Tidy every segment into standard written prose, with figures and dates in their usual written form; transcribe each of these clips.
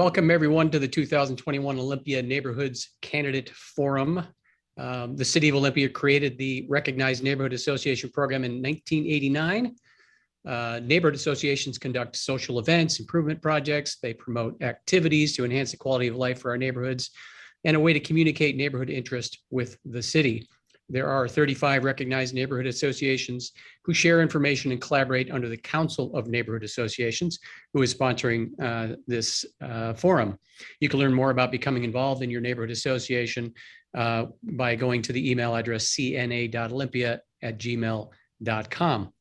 Welcome everyone to the 2021 Olympia Neighborhoods Candidate Forum. The City of Olympia created the Recognized Neighborhood Association program in 1989. Neighborhood associations conduct social events, improvement projects. They promote activities to enhance the quality of life for our neighborhoods and a way to communicate neighborhood interest with the city. There are 35 recognized neighborhood associations who share information and collaborate under the Council of Neighborhood Associations, who is sponsoring this forum. You can learn more about becoming involved in your neighborhood association by going to the email address cna.olympia@gmail.com.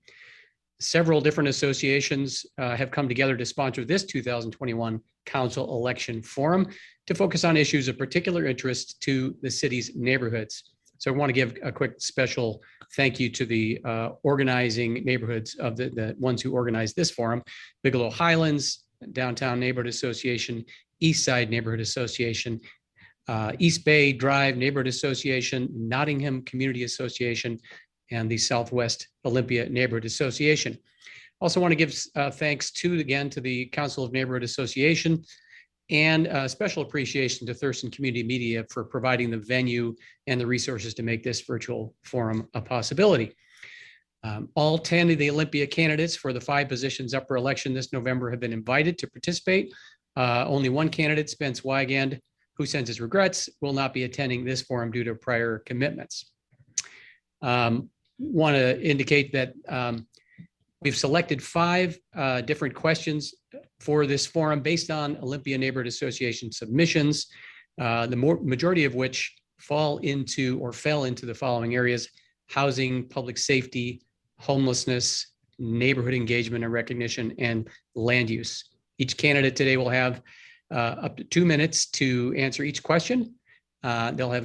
Several different associations have come together to sponsor this 2021 Council Election Forum to focus on issues of particular interest to the city's neighborhoods. So I want to give a quick special thank you to the organizing neighborhoods of the ones who organized this forum: Bigelow Highlands, Downtown Neighborhood Association, East Side Neighborhood Association, East Bay Drive Neighborhood Association, Nottingham Community Association, and the Southwest Olympia Neighborhood Association. Also want to give thanks to the Council of Neighborhood Association, and special appreciation to Thurston Community Media for providing the venue and the resources to make this virtual forum a possibility. All 10 of the Olympia candidates for the 5 positions up for election this November have been invited to participate. Only one candidate, Spence Wygand, who sends his regrets, will not be attending this forum due to prior commitments. Want to indicate that we've selected 5 different questions for this forum based on Olympia Neighborhood Association submissions, the majority of which fell into the following areas: housing, public safety, homelessness, neighborhood engagement and recognition, and land use. Each candidate today will have up to 2 minutes to answer each question. They'll have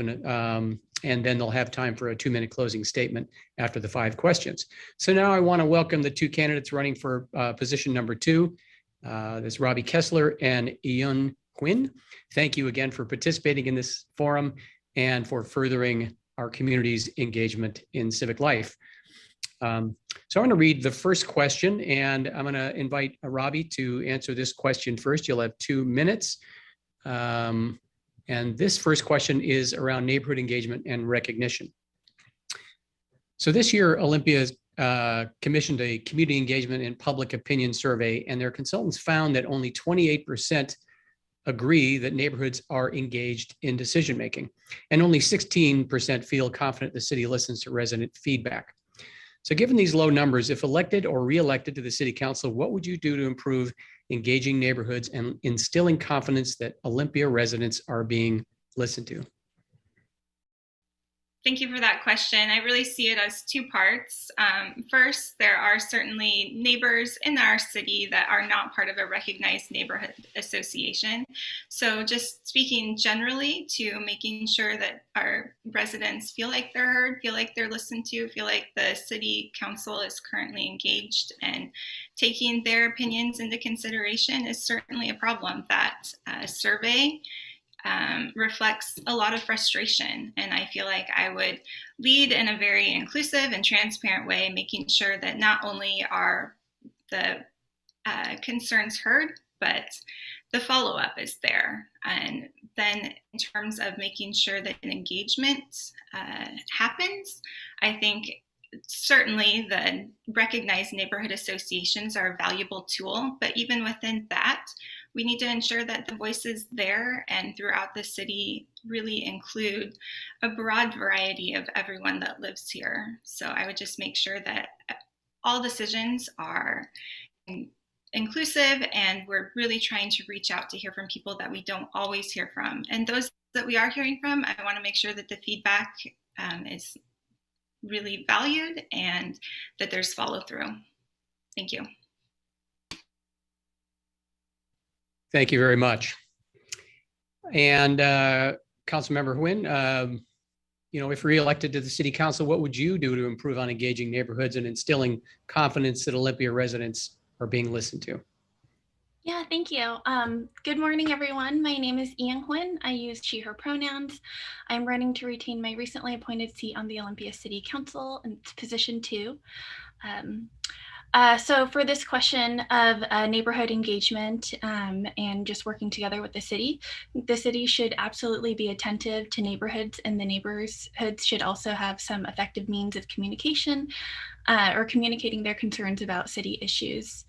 and then they'll have time for a 2-minute closing statement after the 5 questions. So now I want to welcome the 2 candidates running for position number 2. There's Bobbie Kessler and Huỳnh. Thank you again for participating in this forum and for furthering our community's engagement in civic life. So I'm going to read the first question, and I'm going to invite Robbi to answer this question first. You'll have 2 minutes. And this first question is around neighborhood engagement and recognition. So this year, Olympia commissioned a community engagement and public opinion survey, and their consultants found that only 28% agree that neighborhoods are engaged in decision-making, and only 16% feel confident the city listens to resident feedback. So given these low numbers, if elected or re-elected to the city council, what would you do to improve engaging neighborhoods and instilling confidence that Olympia residents are being listened to? Thank you for that question. I really see it as 2 parts. First, there are certainly neighbors in our city that are not part of a recognized neighborhood association. So just speaking generally to making sure that our residents feel like they're heard, feel like they're listened to, feel like the city council is currently engaged and taking their opinions into consideration is certainly a problem. That survey reflects a lot of frustration, and I feel like I would lead in a very inclusive and transparent way, making sure that not only are the concerns heard, but the follow-up is there. And then in terms of making sure that an engagement happens, I think certainly the recognized neighborhood associations are a valuable tool, but even within that, we need to ensure that the voices there and throughout the city really include a broad variety of everyone that lives here. So I would just make sure that all decisions are inclusive, and we're really trying to reach out to hear from people that we don't always hear from. And those that we are hearing from, I want to make sure that the feedback is really valued and that there's follow through. Thank you. Thank you very much. And Councilmember Huỳnh, if re-elected to the City Council, what would you do to improve on engaging neighborhoods and instilling confidence that Olympia residents are being listened to? Yeah, thank you. Good morning, everyone. My name is Huỳnh. I use she, her pronouns. I'm running to retain my recently appointed seat on the Olympia City Council in position 2. So for this question of neighborhood engagement and just working together with the city should absolutely be attentive to neighborhoods, and the neighborhoods should also have some effective means of communication or communicating their concerns about city issues.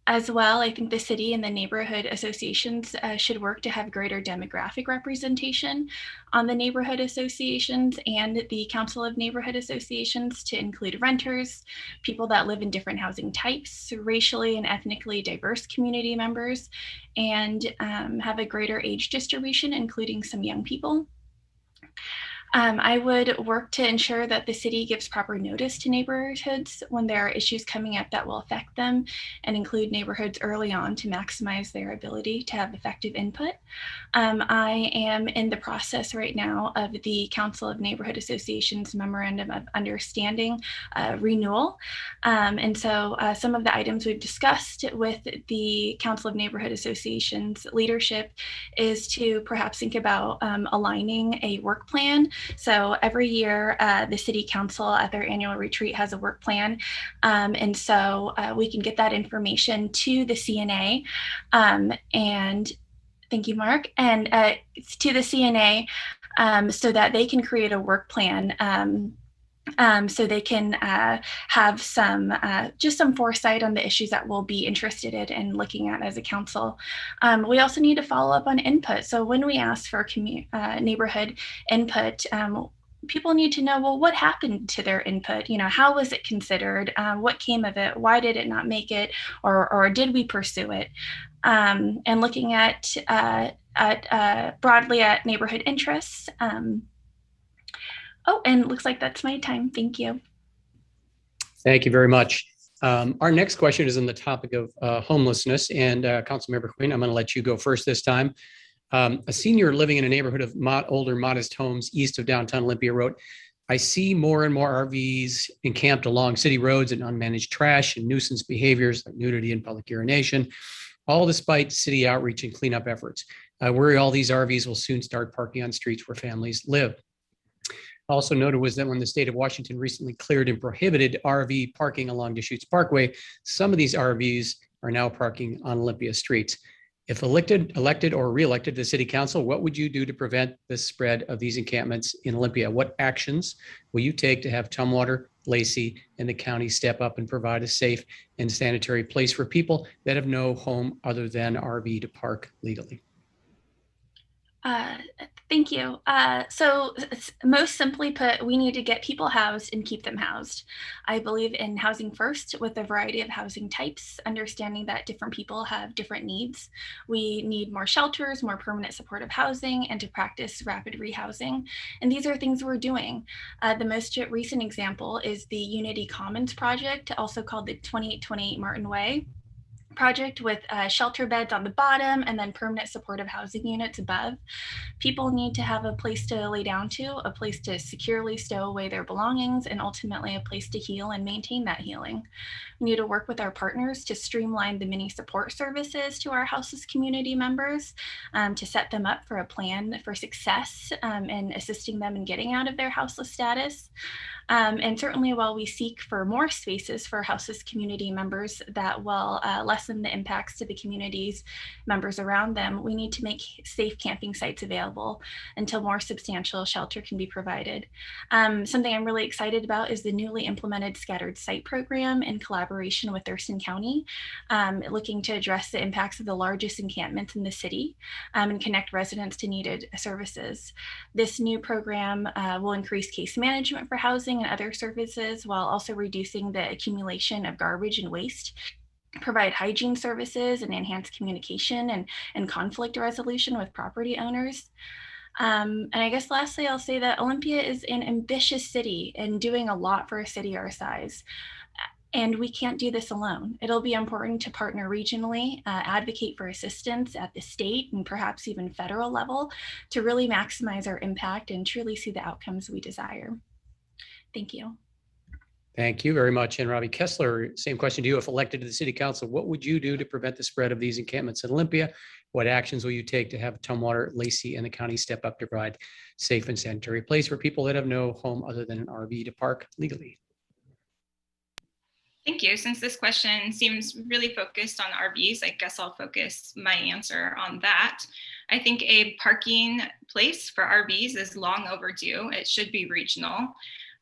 As well, I think the city and the neighborhood associations should work to have greater demographic representation on the neighborhood associations and the Council of Neighborhood Associations to include renters, people that live in different housing types, racially and ethnically diverse community members, and have a greater age distribution, including some young people. I would work to ensure that the city gives proper notice to neighborhoods when there are issues coming up that will affect them, and include neighborhoods early on to maximize their ability to have effective input. I am in the process right now of the Council of Neighborhood Associations Memorandum of Understanding renewal. And so some of the items we've discussed with the Council of Neighborhood Associations leadership is to perhaps think about aligning a work plan. So every year, the City Council at their annual retreat has a work plan. And so we can get that information to the CNA and thank you, Mark, and to the CNA so that they can create a work plan so they can have some just some foresight on the issues that we'll be interested in and looking at as a council. We also need to follow up on input. So when we ask for neighborhood input, people need to know, well, what happened to their input? You know, how was it considered? What came of it? Why did it not make it? Or did we pursue it? And looking at broadly at neighborhood interests. Oh, and it looks like that's my time. Thank you. Thank you very much. Our next question is on the topic of homelessness, and Councilmember Huỳnh, I'm going to let you go first this time. A senior living in a neighborhood of older, modest homes east of downtown Olympia wrote, "I see more and more RVs encamped along city roads and unmanaged trash and nuisance behaviors like nudity and public urination, all despite city outreach and cleanup efforts. I worry all these RVs will soon start parking on streets where families live." Also noted was that when the state of Washington recently cleared and prohibited RV parking along Deschutes Parkway, some of these RVs are now parking on Olympia streets. If elected or reelected to the city council, what would you do to prevent the spread of these encampments in Olympia? What actions will you take to have Tumwater, Lacey, and the county step up and provide a safe and sanitary place for people that have no home other than RV to park legally? Thank you. So most simply put, we need to get people housed and keep them housed. I believe in housing first with a variety of housing types, understanding that different people have different needs. We need more shelters, more permanent supportive housing, and to practice rapid rehousing. And these are things we're doing. The most recent example is the Unity Commons project, also called the 2828 Martin Way project, with shelter beds on the bottom and then permanent supportive housing units above. People need to have a place to lay down to, a place to securely stow away their belongings, and ultimately a place to heal and maintain that healing. We need to work with our partners to streamline the many support services to our houseless community members, to set them up for a plan for success and assisting them in getting out of their houseless status. And certainly while we seek for more spaces for houseless community members that will lessen the impacts to the community's members around them, we need to make safe camping sites available until more substantial shelter can be provided. Something I'm really excited about is the newly implemented scattered site program in collaboration with Thurston County, looking to address the impacts of the largest encampments in the city and connect residents to needed services. This new program will increase case management for housing and other services while also reducing the accumulation of garbage and waste, provide hygiene services, and enhance communication and conflict resolution with property owners. And I guess lastly, I'll say that Olympia is an ambitious city and doing a lot for a city our size. And we can't do this alone. It'll be important to partner regionally, advocate for assistance at the state and perhaps even federal level to really maximize our impact and truly see the outcomes we desire. Thank you. Thank you very much. And Bobbie Kessler, same question to you. If elected to the city council, what would you do to prevent the spread of these encampments in Olympia? What actions will you take to have Tumwater, Lacey, and the county step up to provide safe and sanitary place for people that have no home other than an RV to park legally? Thank you. Since this question seems really focused on RVs, I guess I'll focus my answer on that. I think a parking place for RVs is long overdue. It should be regional.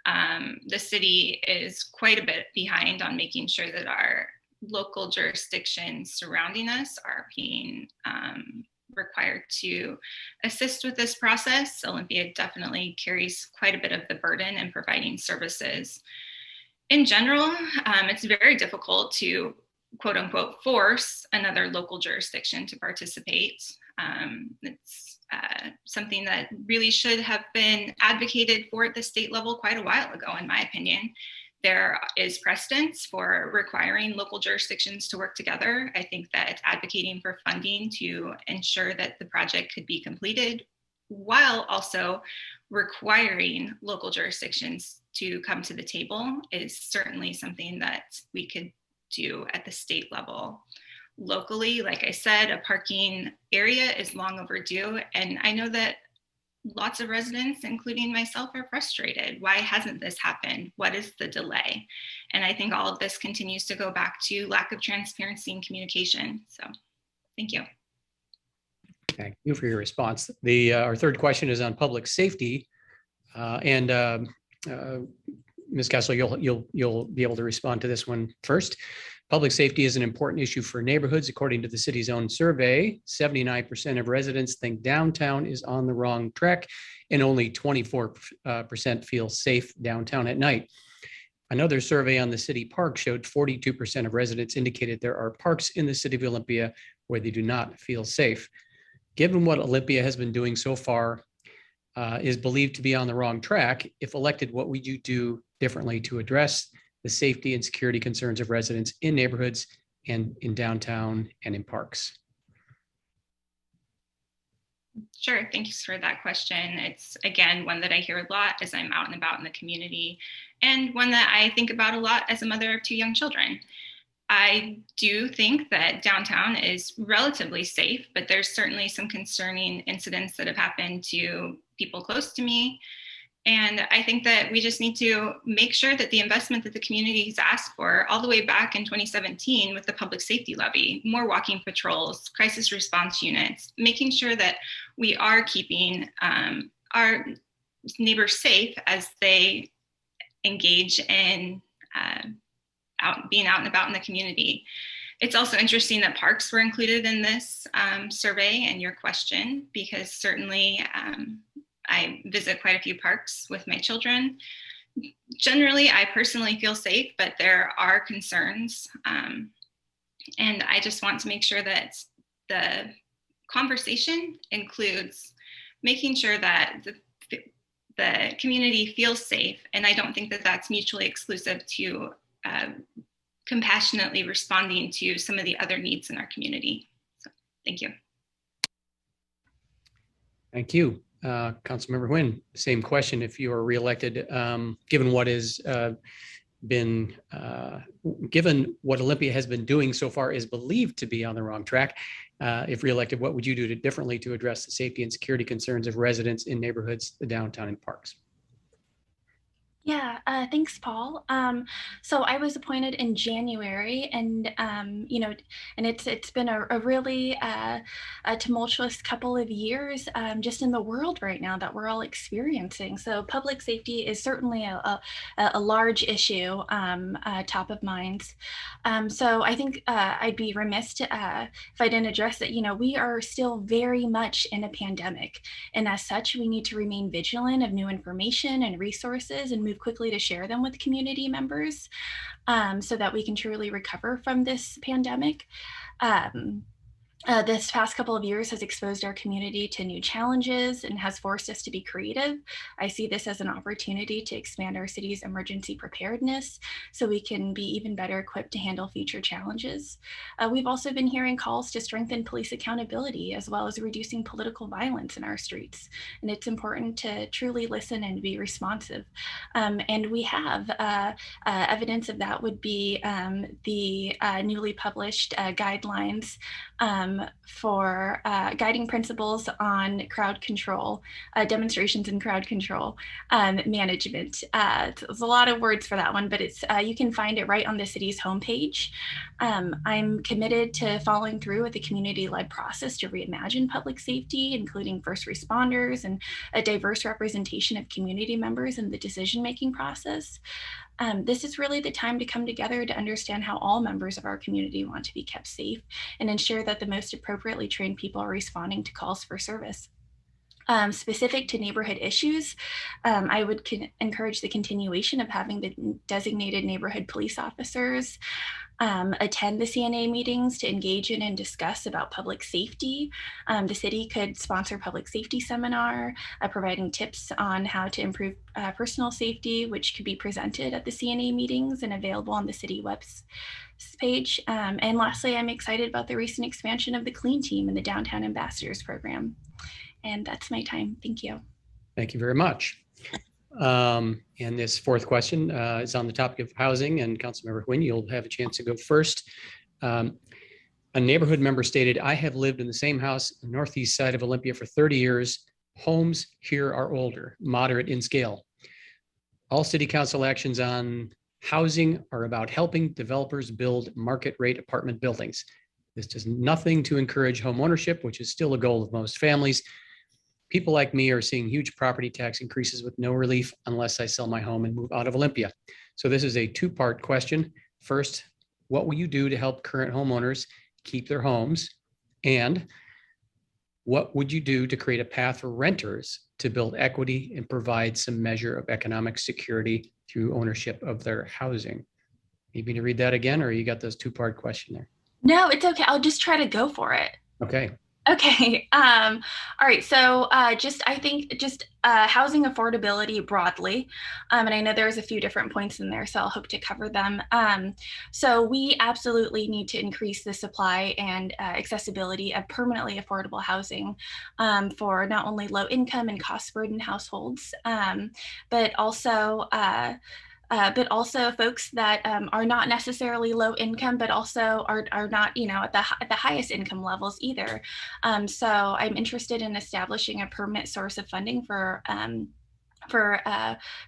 The city is quite a bit behind on making sure that our local jurisdictions surrounding us are being required to assist with this process. Olympia definitely carries quite a bit of the burden in providing services. In general, it's very difficult to quote unquote force another local jurisdiction to participate. It's something that really should have been advocated for at the state level quite a while ago, in my opinion. There is precedence for requiring local jurisdictions to work together. I think that advocating for funding to ensure that the project could be completed while also requiring local jurisdictions to come to the table is certainly something that we could do at the state level. Locally, like I said, a parking area is long overdue. And I know that lots of residents, including myself, are frustrated. Why hasn't this happened? What is the delay? And I think all of this continues to go back to lack of transparency and communication. So thank you. Thank you for your response. Our third question is on public safety. Ms. Kessler, you'll be able to respond to this one first. Public safety is an important issue for neighborhoods. According to the city's own survey, 79% of residents think downtown is on the wrong track, and only 24% feel safe downtown at night. Another survey on the city park showed 42% of residents indicated there are parks in the city of Olympia where they do not feel safe. Given what Olympia has been doing so far, is believed to be on the wrong track. If elected, what would you do differently to address the safety and security concerns of residents in neighborhoods and in downtown and in parks? Sure, thanks for that question. It's, again, one that I hear a lot as I'm out and about in the community, and one that I think about a lot as a mother of two young children. I do think that downtown is relatively safe, but there's certainly some concerning incidents that have happened to people close to me. And I think that we just need to make sure that the investment that the community has asked for all the way back in 2017 with the public safety levy, more walking patrols, crisis response units, making sure that we are keeping our neighbors safe as they engage in being out and about in the community. It's also interesting that parks were included in this survey and your question, because certainly I visit quite a few parks with my children. Generally, I personally feel safe, but there are concerns. And I just want to make sure that the conversation includes making sure that the community feels safe. And I don't think that that's mutually exclusive to compassionately responding to some of the other needs in our community. So, thank you. Thank you. Councilmember Huỳnh, same question. If you are reelected, given what has been, given what Olympia has been doing so far is believed to be on the wrong track, if reelected, what would you do differently to address the safety and security concerns of residents in neighborhoods, the downtown, and parks? Yeah, thanks, Paul. So I was appointed in January, and and it's been a really a tumultuous couple of years just in the world right now that we're all experiencing. So public safety is certainly a large issue, top of mind. So I think I'd be remiss if I didn't address that. We are still very much in a pandemic, and as such, we need to remain vigilant of new information and resources and move quickly to share them with community members so that we can truly recover from this pandemic. This past couple of years has exposed our community to new challenges and has forced us to be creative. I see this as an opportunity to expand our city's emergency preparedness so we can be even better equipped to handle future challenges. We've also been hearing calls to strengthen police accountability as well as reducing political violence in our streets. And it's important to truly listen and be responsive. And we have evidence of that would be the newly published guidelines for guiding principles on crowd control, demonstrations and crowd control management. There's a lot of words for that one, but it's you can find it right on the city's homepage. I'm committed to following through with the community-led process to reimagine public safety, including first responders and a diverse representation of community members in the decision-making process. This is really the time to come together to understand how all members of our community want to be kept safe and ensure that the most appropriately trained people are responding to calls for service. Specific to neighborhood issues, I would encourage the continuation of having the designated neighborhood police officers attend the CNA meetings to engage in and discuss about public safety. The city could sponsor a public safety seminar, providing tips on how to improve personal safety, which could be presented at the CNA meetings and available on the city webs page. And lastly, I'm excited about the recent expansion of the Clean Team and the Downtown Ambassadors Program. And that's my time. Thank you. Thank you very much. And this fourth question is on the topic of housing, and Councilmember Huỳnh, you'll have a chance to go first. A neighborhood member stated, I have lived in the same house on the northeast side of Olympia for 30 years. Homes here are older, moderate in scale. All city council actions on housing are about helping developers build market rate apartment buildings. This does nothing to encourage home ownership, which is still a goal of most families. People like me are seeing huge property tax increases with no relief unless I sell my home and move out of Olympia. So this is a two-part question. First, what will you do to help current homeowners keep their homes? And what would you do to create a path for renters to build equity and provide some measure of economic security through ownership of their housing? Need me to read that again, or you got those two-part question there? No, it's okay. I'll just try to go for it. Okay. Okay. All right. So I think housing affordability broadly. And I know there's a few different points in there, so I'll hope to cover them. So we absolutely need to increase the supply and accessibility of permanently affordable housing for not only low income and cost burden households, but also folks that are not necessarily low income, but also are not, at the highest income levels either. So I'm interested in establishing a permanent source of funding for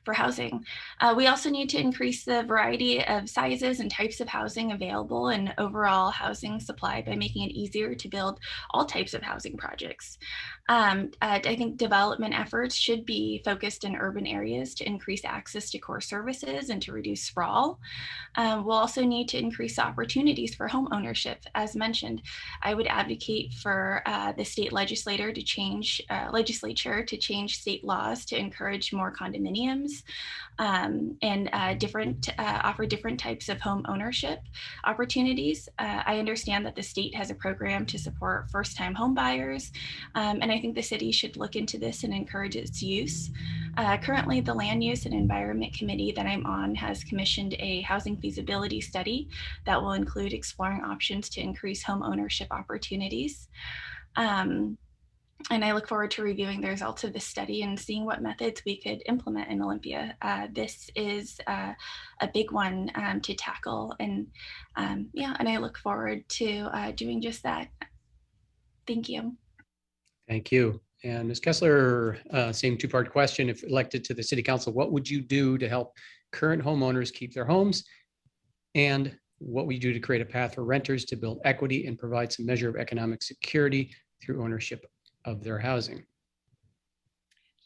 housing. We also need to increase the variety of sizes and types of housing available and overall housing supply by making it easier to build all types of housing projects. I think development efforts should be focused in urban areas to increase access to core services and to reduce sprawl. We'll also need to increase opportunities for home ownership. As mentioned, I would advocate for the state legislature to change state laws to encourage more condominiums and offer different types of home ownership opportunities. I understand that the state has a program to support first-time home buyers, and I think the city should look into this and encourage its use. Currently, the Land Use and Environment Committee that I'm on has commissioned a housing feasibility study that will include exploring options to increase home ownership opportunities. And I look forward to reviewing the results of this study and seeing what methods we could implement in Olympia. This is a big one to tackle, and and I look forward to doing just that. Thank you. Thank you. And Ms. Kessler, same two-part question. If elected to the city council, what would you do to help current homeowners keep their homes? And what would you do to create a path for renters to build equity and provide some measure of economic security through ownership of their housing?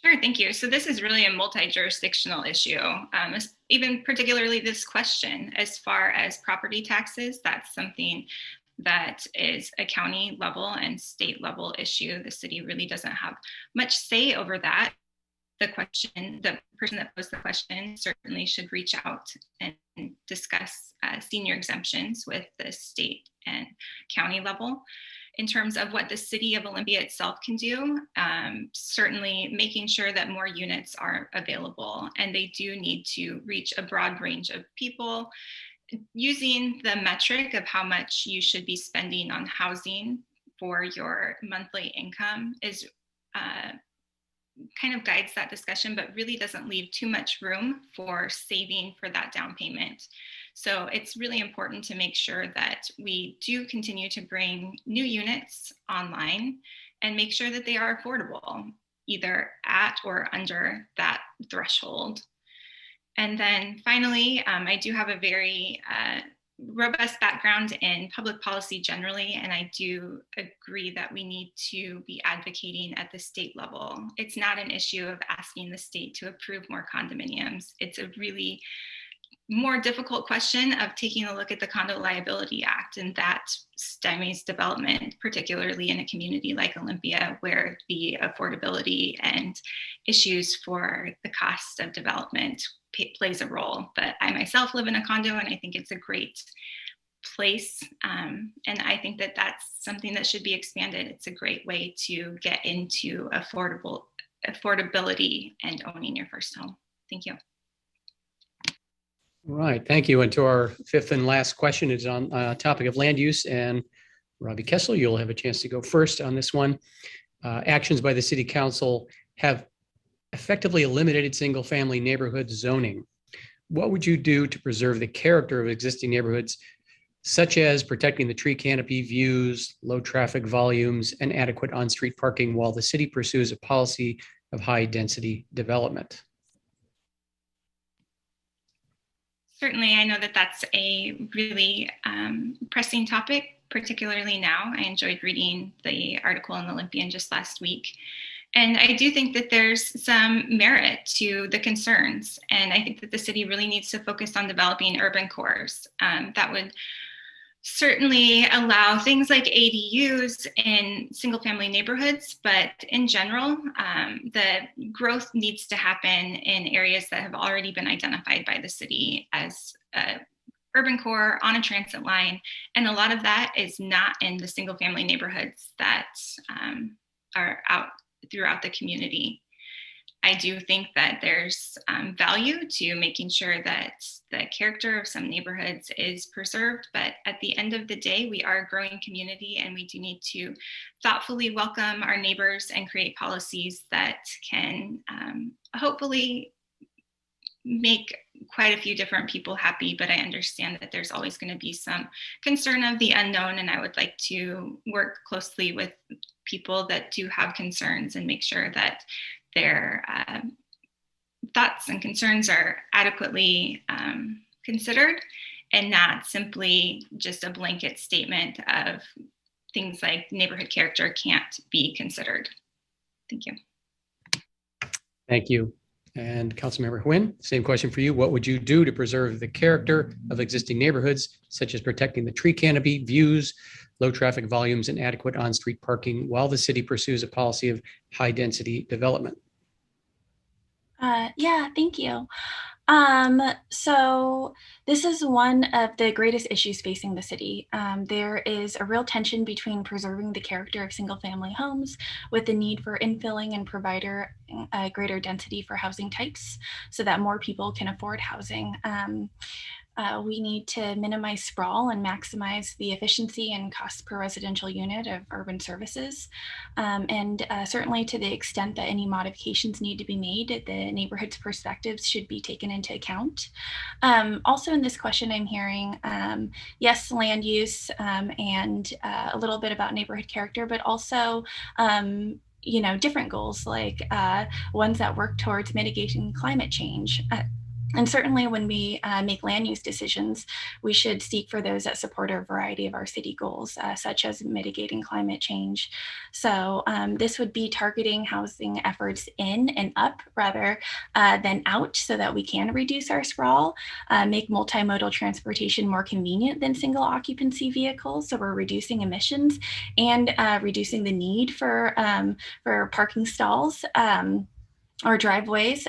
Sure, thank you. So this is really a multi-jurisdictional issue, even particularly this question as far as property taxes. That's something that is a county level and state level issue. The city really doesn't have much say over that. The person that posed the question certainly should reach out and discuss senior exemptions with the state and county level. In terms of what the city of Olympia itself can do, certainly making sure that more units are available, and they do need to reach a broad range of people. Using the metric of how much you should be spending on housing for your monthly income is kind of guides that discussion, but really doesn't leave too much room for saving for that down payment. So it's really important to make sure that we do continue to bring new units online and make sure that they are affordable, either at or under that threshold. And then finally, I do have a very robust background in public policy generally, and I do agree that we need to be advocating at the state level. It's not an issue of asking the state to approve more condominiums. It's a really more difficult question of taking a look at the Condo Liability Act, and that stymies development, particularly in a community like Olympia, where the affordability and issues for the cost of development plays a role. But I myself live in a condo, and I think it's a great place. And I think that that's something that should be expanded. It's a great way to get into affordability and owning your first home. Thank you. All right, thank you. And to our fifth and last question is on topic of land use. And Bobbie Kessler, you'll have a chance to go first on this one. Actions by the City Council have effectively eliminated single-family neighborhood zoning. What would you do to preserve the character of existing neighborhoods, such as protecting the tree canopy views, low traffic volumes, and adequate on-street parking while the city pursues a policy of high-density development? Certainly, I know that that's a really pressing topic, particularly now. I enjoyed reading the article in Olympian just last week. And I do think that there's some merit to the concerns. And I think that the city really needs to focus on developing urban cores that would certainly allow things like ADUs in single family neighborhoods, but in general, the growth needs to happen in areas that have already been identified by the city as urban core on a transit line. And a lot of that is not in the single family neighborhoods that are out throughout the community. I do think that there's value to making sure that the character of some neighborhoods is preserved, but at the end of the day, we are a growing community, and we do need to thoughtfully welcome our neighbors and create policies that can hopefully make quite a few different people happy. But I understand that there's always going to be some concern of the unknown, and I would like to work closely with people that do have concerns and make sure that their thoughts and concerns are adequately considered, and not simply just a blanket statement of things like neighborhood character can't be considered. Thank you. Thank you. And Councilmember Huỳnh, same question for you. What would you do to preserve the character of existing neighborhoods, such as protecting the tree canopy, views, low traffic volumes, and adequate on-street parking while the city pursues a policy of high-density development? Yeah, thank you. So this is one of the greatest issues facing the city. There is a real tension between preserving the character of single-family homes with the need for infilling and providing greater density for housing types so that more people can afford housing. We need to minimize sprawl and maximize the efficiency and cost per residential unit of urban services. And certainly to the extent that any modifications need to be made, the neighborhood's perspectives should be taken into account. Also in this question, I'm hearing, yes, land use and a little bit about neighborhood character, but also different goals like ones that work towards mitigating climate change. And certainly when we make land use decisions, we should seek for those that support a variety of our city goals, such as mitigating climate change. So this would be targeting housing efforts in and up rather than out so that we can reduce our sprawl, make multimodal transportation more convenient than single occupancy vehicles. So we're reducing emissions and reducing the need for parking stalls or driveways.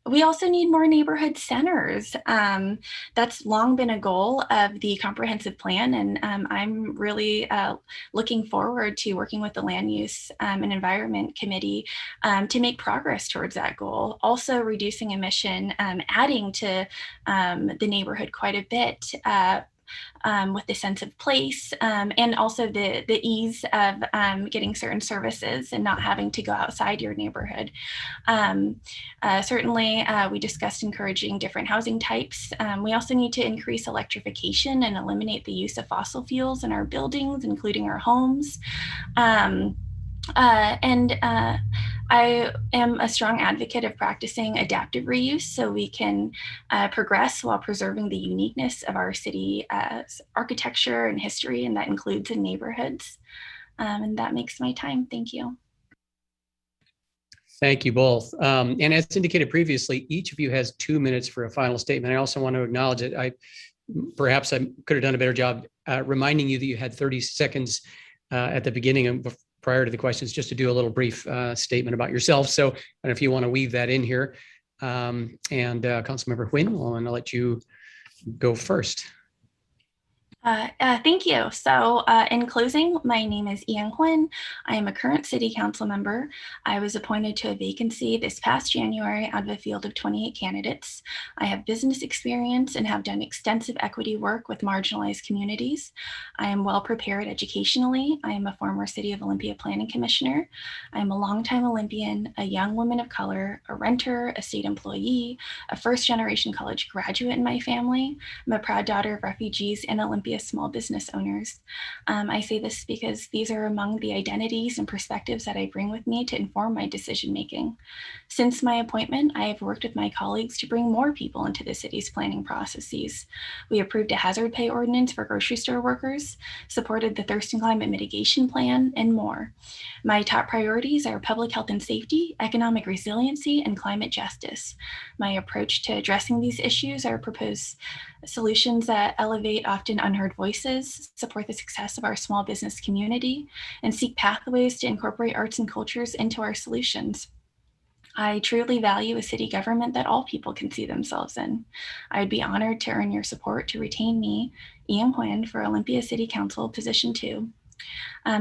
We also need more neighborhood centers. That's long been a goal of the comprehensive plan, and I'm really looking forward to working with the Land Use and Environment Committee to make progress towards that goal. Also reducing emission, adding to the neighborhood quite a bit. with the sense of place, and also the ease of getting certain services and not having to go outside your neighborhood. Certainly, we discussed encouraging different housing types. We also need to increase electrification and eliminate the use of fossil fuels in our buildings, including our homes. I am a strong advocate of practicing adaptive reuse so we can progress while preserving the uniqueness of our city architecture and history, and that includes in neighborhoods. And that makes my time. Thank you. Thank you both. And as indicated previously, each of you has 2 minutes for a final statement. I also want to acknowledge it. Perhaps I could have done a better job reminding you that you had 30 seconds at the beginning and prior to the questions, just to do a little brief statement about yourself. So, and if you want to weave that in here, and Councilmember Huỳnh, I'm going to let you go first. Thank you. So in closing, my name is Ian Huỳnh. I am a current city council member. I was appointed to a vacancy this past January out of a field of 28 candidates. I have business experience and have done extensive equity work with marginalized communities. I am well prepared educationally. I am a former City of Olympia Planning Commissioner. I am a longtime Olympian, a young woman of color, a renter, a state employee, a first-generation college graduate in my family. I'm a proud daughter of refugees and Olympia small business owners. I say this because these are among the identities and perspectives that I bring with me to inform my decision making. Since my appointment, I have worked with my colleagues to bring more people into the city's planning processes. We approved a hazard pay ordinance for grocery store workers, supported the Thurston Climate Mitigation Plan, and more. My top priorities are public health and safety, economic resiliency, and climate justice. My approach to addressing these issues are propose solutions that elevate often unheard voices, support the success of our small business community, and seek pathways to incorporate arts and cultures into our solutions. I truly value a city government that all people can see themselves in. I would be honored to earn your support to retain me, Ian Huỳnh, for Olympia City Council Position 2.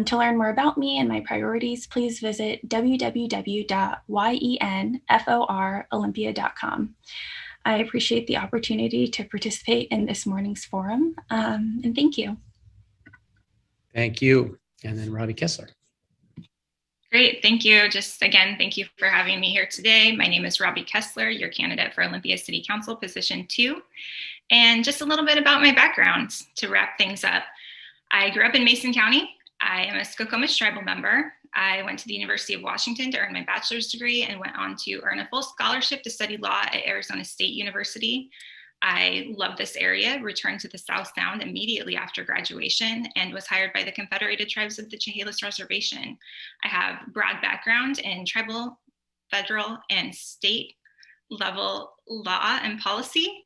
To learn more about me and my priorities, please visit www.yenforolympia.com. I appreciate the opportunity to participate in this morning's forum, and thank you. Thank you. And then Robbi Kessler. Great, thank you. Just again, thank you for having me here today. My name is Robbi Kessler, your candidate for Olympia City Council Position 2. And just a little bit about my background to wrap things up. I grew up in Mason County. I am a Skokomish tribal member. I went to the University of Washington to earn my bachelor's degree and went on to earn a full scholarship to study law at Arizona State University. I love this area, returned to the South Sound immediately after graduation, and was hired by the Confederated Tribes of the Chehalis Reservation. I have broad background in tribal, federal, and state level law and policy.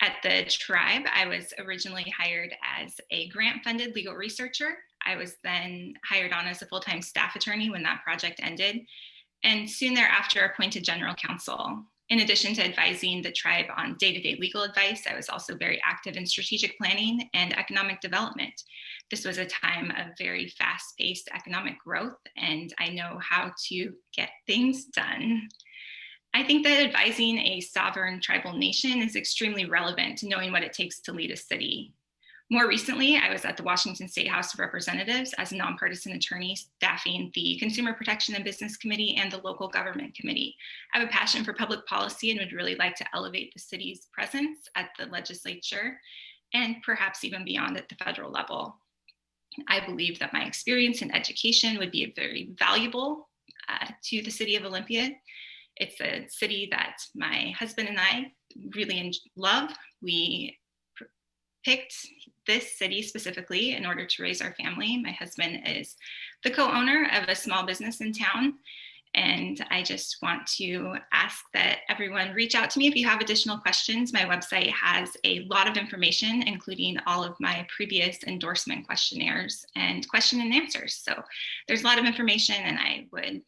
At the tribe, I was originally hired as a grant-funded legal researcher. I was then hired on as a full-time staff attorney when that project ended, and soon thereafter appointed general counsel. In addition to advising the tribe on day-to-day legal advice, I was also very active in strategic planning and economic development. This was a time of very fast-paced economic growth, and I know how to get things done. I think that advising a sovereign tribal nation is extremely relevant to knowing what it takes to lead a city. More recently, I was at the Washington State House of Representatives as a nonpartisan attorney staffing the Consumer Protection and Business Committee and the Local Government Committee. I have a passion for public policy and would really like to elevate the city's presence at the legislature and perhaps even beyond at the federal level. I believe that my experience in education would be very valuable to the city of Olympia. It's a city that my husband and I really love. We picked this city specifically in order to raise our family. My husband is the co-owner of a small business in town. And I just want to ask that everyone reach out to me if you have additional questions. My website has a lot of information, including all of my previous endorsement questionnaires and question and answers. So there's a lot of information, and I would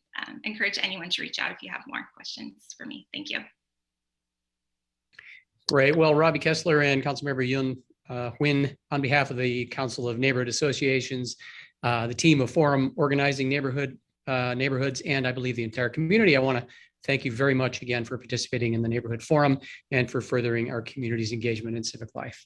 encourage anyone to reach out if you have more questions for me. Thank you. Great. Well, Bobbie Kessler and Councilmember Huỳnh, on behalf of the Council of Neighborhood Associations, the team of Forum Organizing Neighborhoods, and I believe the entire community, I want to thank you very much again for participating in the Neighborhood Forum and for furthering our community's engagement in civic life.